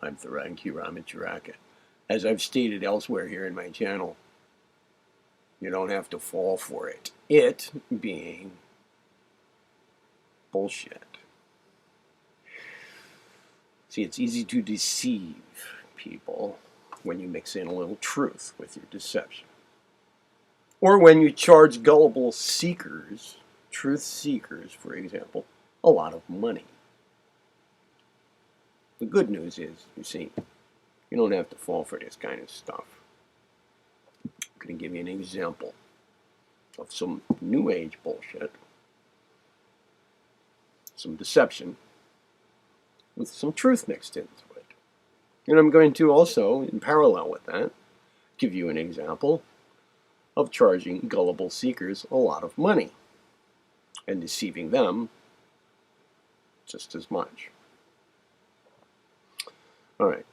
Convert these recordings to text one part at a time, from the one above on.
I'm Theron Ramacharaka. As I've stated elsewhere here in my channel, you don't have to fall for it. It being bullshit. See, it's easy to deceive people when you mix in a little truth with your deception. Or when you charge gullible seekers, truth seekers, for example, a lot of money. The good news is, you see, you don't have to fall for this kind of stuff. I'm going to give you an example of some New Age bullshit, some deception, with some truth mixed into it. And I'm going to also, in parallel with that, give you an example of charging gullible seekers a lot of money and deceiving them just as much. All right.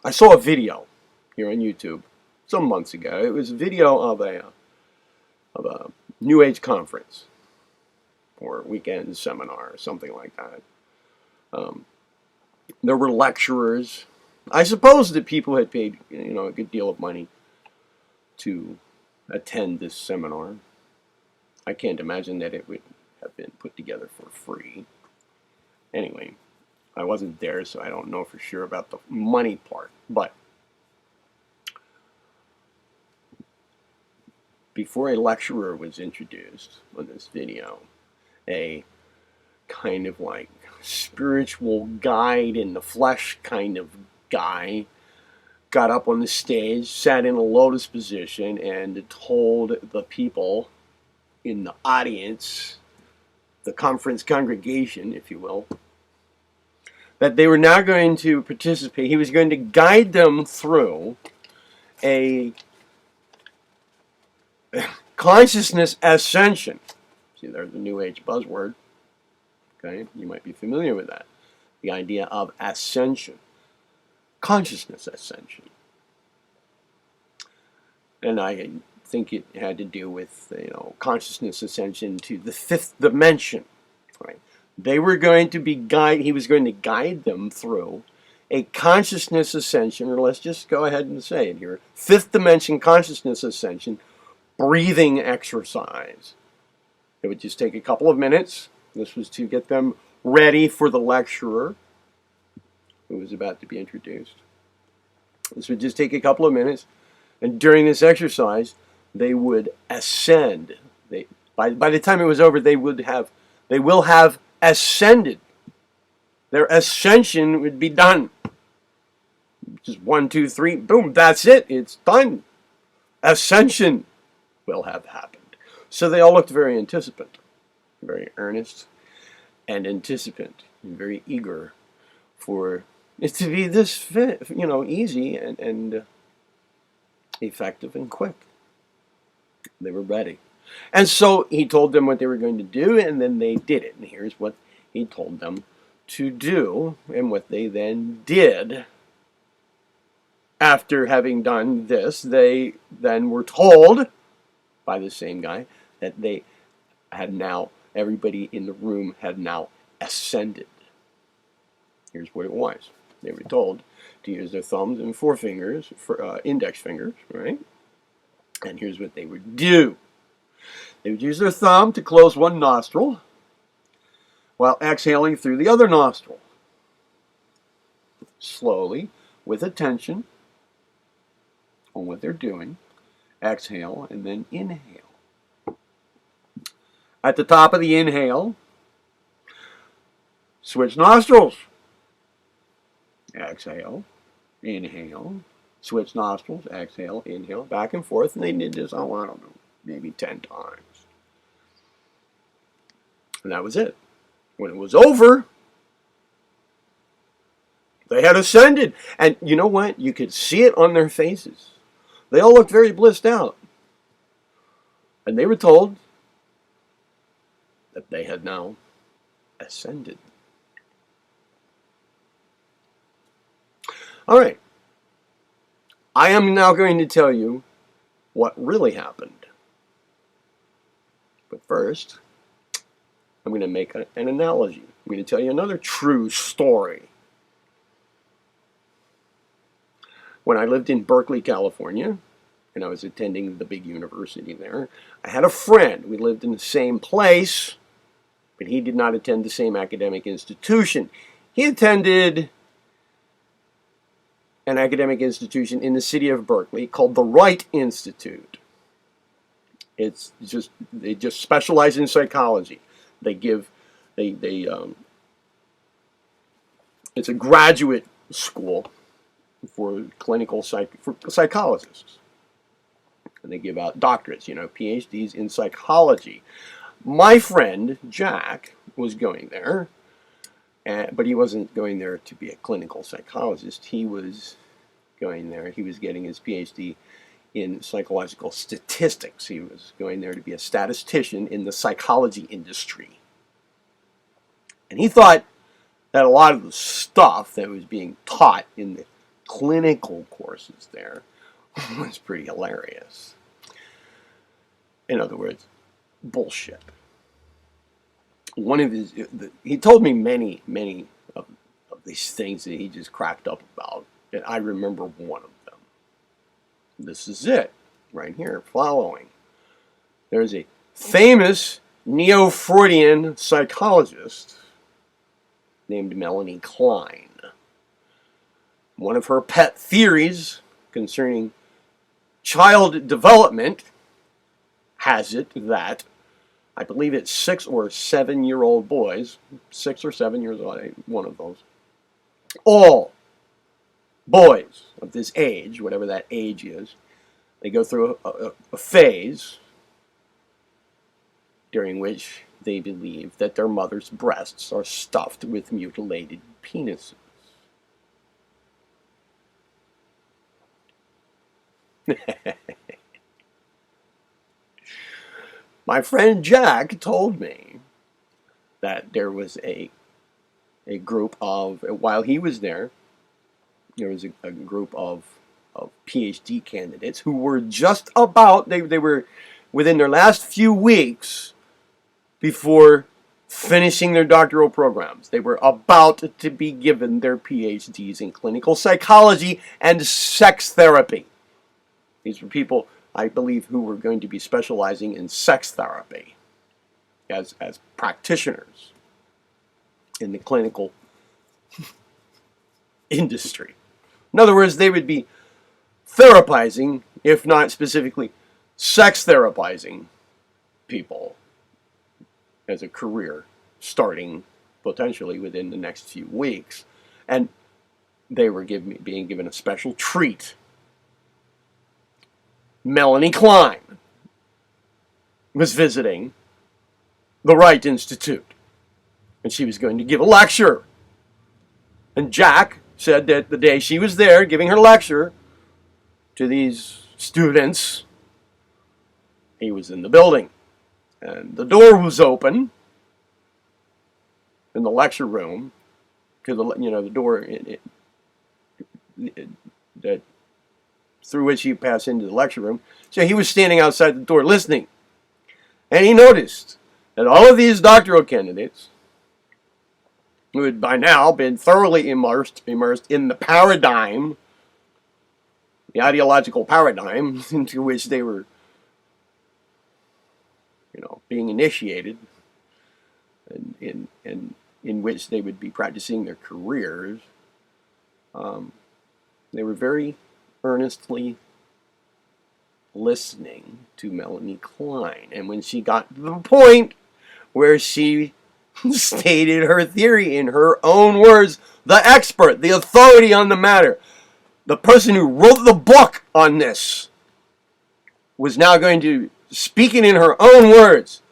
I saw a video here on YouTube some months ago. It was a video of a New Age conference or weekend seminar or something like that. There were lecturers. I suppose that people had paid, a good deal of money to attend this seminar. I can't imagine that it would have been put together for free. Anyway, I wasn't there, so I don't know for sure about the money part. But before a lecturer was introduced on this video, a kind of like spiritual guide in the flesh kind of guy got up on the stage, sat in a lotus position, and told the people in the audience, the conference congregation, if you will, that they were now going to participate. He was going to guide them through a consciousness ascension. See, there's a New Age buzzword. Okay, you might be familiar with that. The idea of ascension. Consciousness ascension. And I think it had to do with, consciousness ascension to the fifth dimension. Right? They were going to be he was going to guide them through a consciousness ascension, or let's just go ahead and say it here, fifth dimension consciousness ascension, breathing exercise. It would just take a couple of minutes. This was to get them ready for the lecturer who was about to be introduced. This would just take a couple of minutes, and during this exercise, they would ascend. By the time it was over, they will have ascended. Their ascension would be done. Just 1, 2, 3, boom, that's it. It's done. Ascension will have happened. So they all looked very anticipant, very earnest and anticipant, and very eager for it to be this, easy and effective and quick. They were ready. And so he told them what they were going to do, and then they did it. And here's what he told them to do, and what they then did. After having done this, they then were told by the same guy that they had now, everybody in the room had now ascended. Here's what it was. They were told to use their thumbs and forefingers, index fingers, right? And here's what they would do. They would use their thumb to close one nostril while exhaling through the other nostril. Slowly, with attention on what they're doing, exhale and then inhale. At the top of the inhale, switch nostrils. Exhale, inhale, switch nostrils, exhale, inhale, back and forth. And they did this, I don't know, maybe 10 times. And that was it. When it was over, they had ascended. And you know what? You could see it on their faces. They all looked very blissed out. And they were told that they had now ascended. All right. I am now going to tell you what really happened. But first, I'm going to make an analogy. I'm going to tell you another true story. when I lived in Berkeley, California, and I was attending the big university there, I had a friend. We lived in the same place, but he did not attend the same academic institution. He attended an academic institution in the city of Berkeley called the Wright Institute. They just specialize in psychology. It's a graduate school for psychologists, and they give out doctorates, PhDs in psychology. My friend Jack was going there, but he wasn't going there to be a clinical psychologist. He was going there. He was getting his PhD in psychological statistics. He was going there to be a statistician in the psychology industry. And he thought that a lot of the stuff that was being taught in the clinical courses there was pretty hilarious. In other words, bullshit. He told me many of these things that he just cracked up about, and I remember one of them. This is it, right here, following. There's a famous neo-Freudian psychologist named Melanie Klein. One of her pet theories concerning child development has it that, I believe it's 6 or 7 year old boys, 6 or 7 years old, one of those, all boys of this age, whatever that age is, they go through a phase during which they believe that their mother's breasts are stuffed with mutilated penises. My friend Jack told me that there was a group of, while he was there was a group of PhD candidates who were just about, they were within their last few weeks before finishing their doctoral programs. They were about to be given their PhDs in clinical psychology and sex therapy. These were people, I believe, who were going to be specializing in sex therapy as practitioners in the clinical industry. In other words, they would be therapizing, if not specifically sex therapizing people as a career, starting potentially within the next few weeks. And they were being given a special treat. Melanie Klein was visiting the Wright Institute, and she was going to give a lecture. And Jack said that the day she was there giving her lecture to these students, he was in the building. And the door was open in the lecture room to the door that through which you pass into the lecture room. So he was standing outside the door listening. And he noticed that all of these doctoral candidates, who had by now been thoroughly immersed in the paradigm, the ideological paradigm into which they were being initiated, and in which they would be practicing their careers, they were very earnestly listening to Melanie Klein. And when she got to the point where she stated her theory in her own words, the expert, the authority on the matter, the person who wrote the book on this, was now going to speak it in her own words.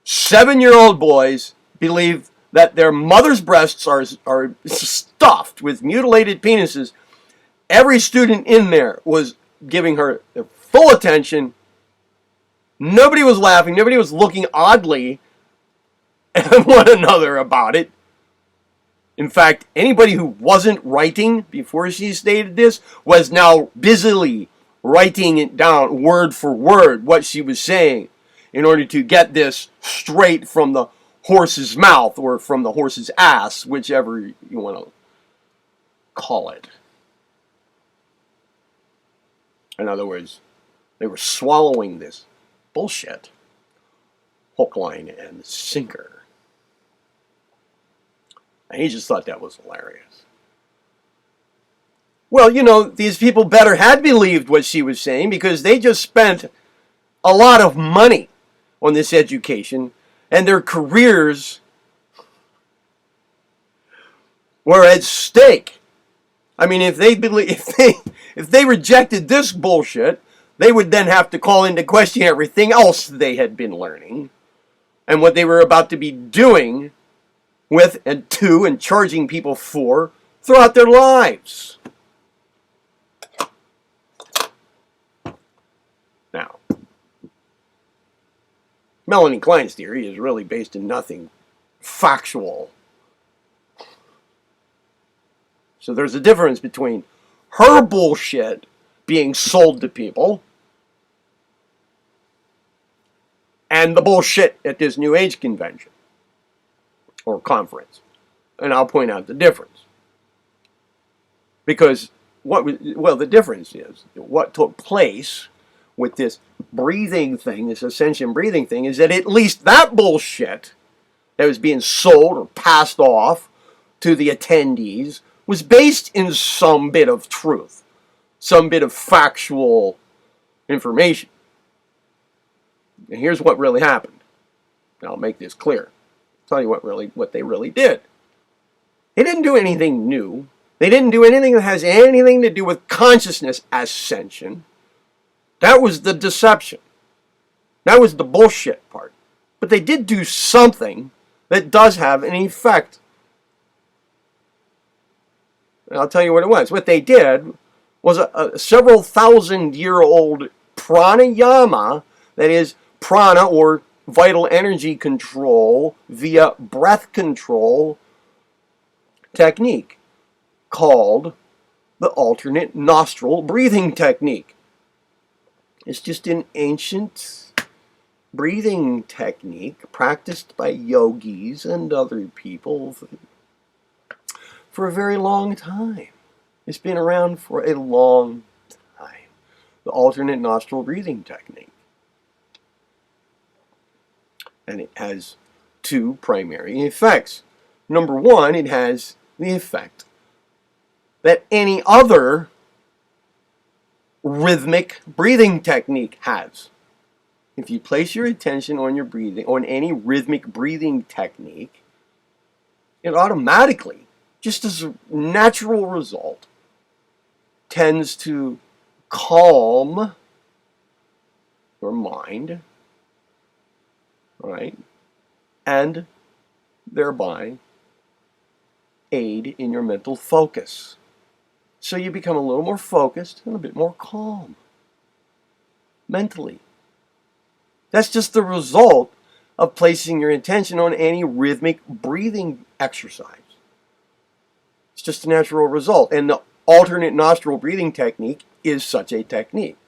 7-year-old boys believe that their mother's breasts are stuffed with mutilated penises. Every student in there was giving her their full attention. Nobody was laughing. Nobody was looking oddly at one another about it. In fact, anybody who wasn't writing before she stated this was now busily writing it down word for word, what she was saying, in order to get this straight from the horse's mouth or from the horse's ass, whichever you want to call it. In other words, they were swallowing this bullshit hook, line, and sinker. And he just thought that was hilarious. Well, you know, these people better had believed what she was saying because they just spent a lot of money on this education, and their careers were at stake. I mean, if they rejected this bullshit, they would then have to call into question everything else they had been learning and what they were about to be doing with and to and charging people for throughout their lives. Now, Melanie Klein's theory is really based in nothing factual. So there's a difference between her bullshit being sold to people and the bullshit at this New Age convention or conference. And I'll point out the difference. Because the difference is what took place with this breathing thing, this ascension breathing thing, is that at least that bullshit that was being sold or passed off to the attendees was based in some bit of truth, some bit of factual information. And here's what really happened. I'll make this clear. I'll tell you what they really did. They didn't do anything new. They didn't do anything that has anything to do with consciousness ascension. That was the deception. That was the bullshit part. But they did do something that does have an effect. And I'll tell you what it was. What they did was a several thousand-year-old pranayama, that is, prana or vital energy control via breath control technique called the alternate nostril breathing technique. It's just an ancient breathing technique practiced by yogis and other people for a very long time. It's been around for a long time. The alternate nostril breathing technique. And it has two primary effects. Number one, it has the effect that any other rhythmic breathing technique has. If you place your attention on your breathing, on any rhythmic breathing technique, it automatically, just as a natural result, tends to calm your mind, right, and thereby aid in your mental focus. So you become a little more focused and a bit more calm mentally. That's just the result of placing your attention on any rhythmic breathing exercise. It's just a natural result. And the alternate nostril breathing technique is such a technique.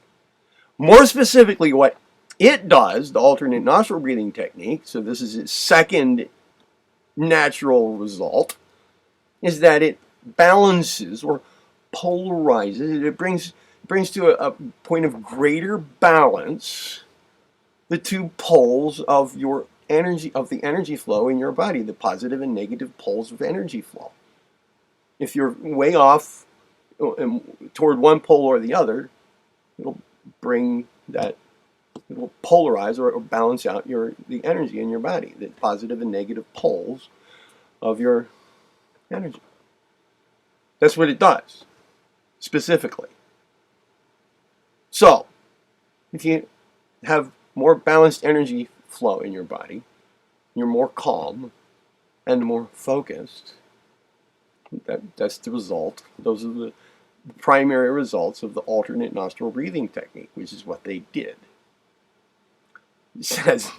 More specifically, what it does, the alternate nostril breathing technique, so this is its second natural result, is that it balances or polarizes. It brings to a point of greater balance the two poles of your energy, of the energy flow in your body, the positive and negative poles of energy flow. If you're way off toward one pole or the other, it'll bring that, it will polarize or balance out the energy in your body, the positive and negative poles of your energy. That's what it does, specifically. So, if you have more balanced energy flow in your body, you're more calm and more focused. That's the result. Those are the primary results of the alternate nostril breathing technique, which is what they did. It says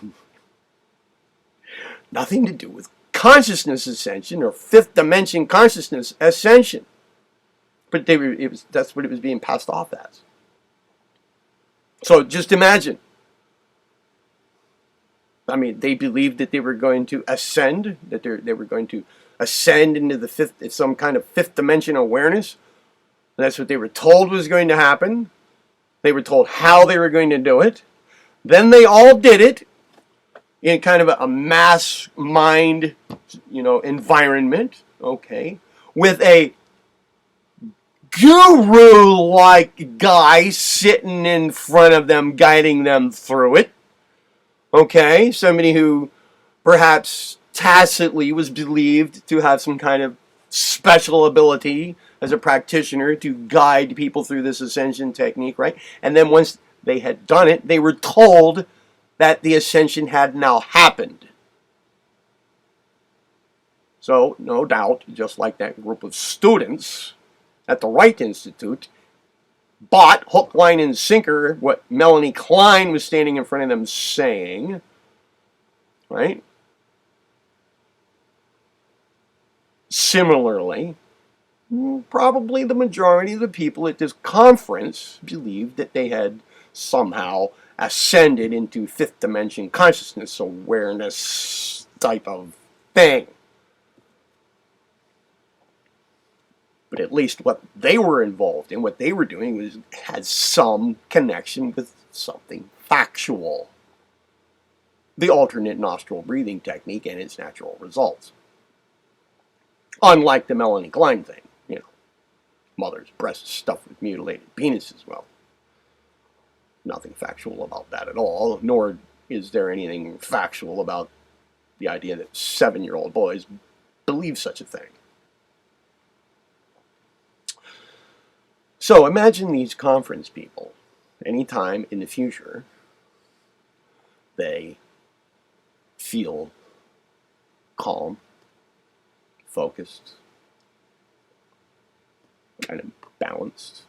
nothing to do with consciousness ascension or fifth dimension consciousness ascension. But that's what it was being passed off as. So just imagine. I mean, they believed that they were going to ascend, that they were going to ascend into some kind of fifth dimension awareness. That's what they were told was going to happen. They were told how they were going to do it. Then they all did it in kind of a mass mind, environment, okay, with a guru-like guy sitting in front of them, guiding them through it, okay, somebody who perhaps tacitly was believed to have some kind of special ability as a practitioner to guide people through this ascension technique, right? And then once they had done it, they were told that the ascension had now happened. So, no doubt, just like that group of students at the Wright Institute bought hook, line, and sinker what Melanie Klein was standing in front of them saying, right? Similarly, probably the majority of the people at this conference believed that they had somehow ascended into fifth dimension consciousness awareness type of thing. But at least what they were involved in, what they were doing, had some connection with something factual. The alternate nostril breathing technique and its natural results. Unlike the Melanie Klein thing, mother's breasts stuffed with mutilated penises. Well, nothing factual about that at all, nor is there anything factual about the idea that 7-year-old boys believe such a thing. So imagine these conference people, anytime in the future, they feel calm, focused, kind of balanced,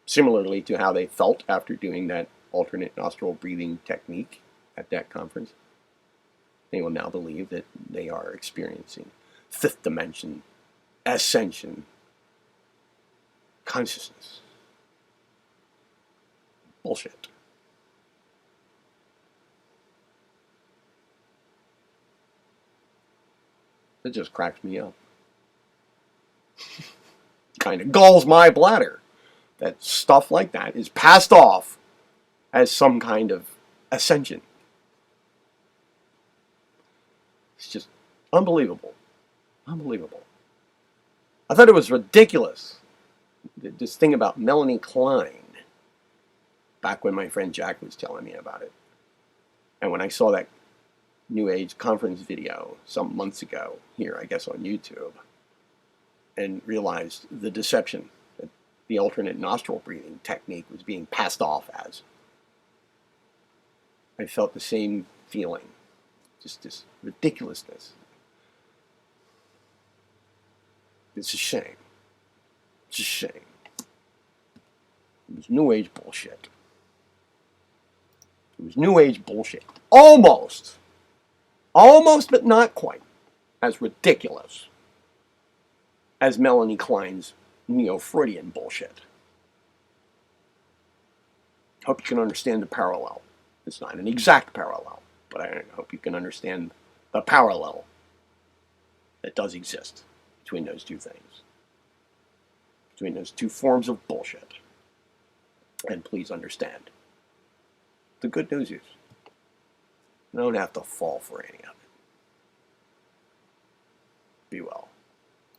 similarly to how they felt after doing that alternate nostril breathing technique at that conference. They will now believe that they are experiencing fifth dimension ascension consciousness. Bullshit. It just cracks me up. Kind of galls my bladder that stuff like that is passed off as some kind of ascension. It's just unbelievable. Unbelievable. I thought it was ridiculous. This thing about Melanie Klein, back when my friend Jack was telling me about it. And when I saw that New Age conference video some months ago, here, I guess on YouTube, and realized the deception that the alternate nostril breathing technique was being passed off as, I felt the same feeling. Just this ridiculousness. It's a shame. It's a shame. It was New Age bullshit. It was New Age bullshit. Almost, but not quite, as ridiculous as Melanie Klein's Neo-Freudian bullshit. Hope you can understand the parallel. It's not an exact parallel, but I hope you can understand the parallel that does exist between those two things, between those two forms of bullshit. And please understand, the good news is, you don't have to fall for any of it. Be well.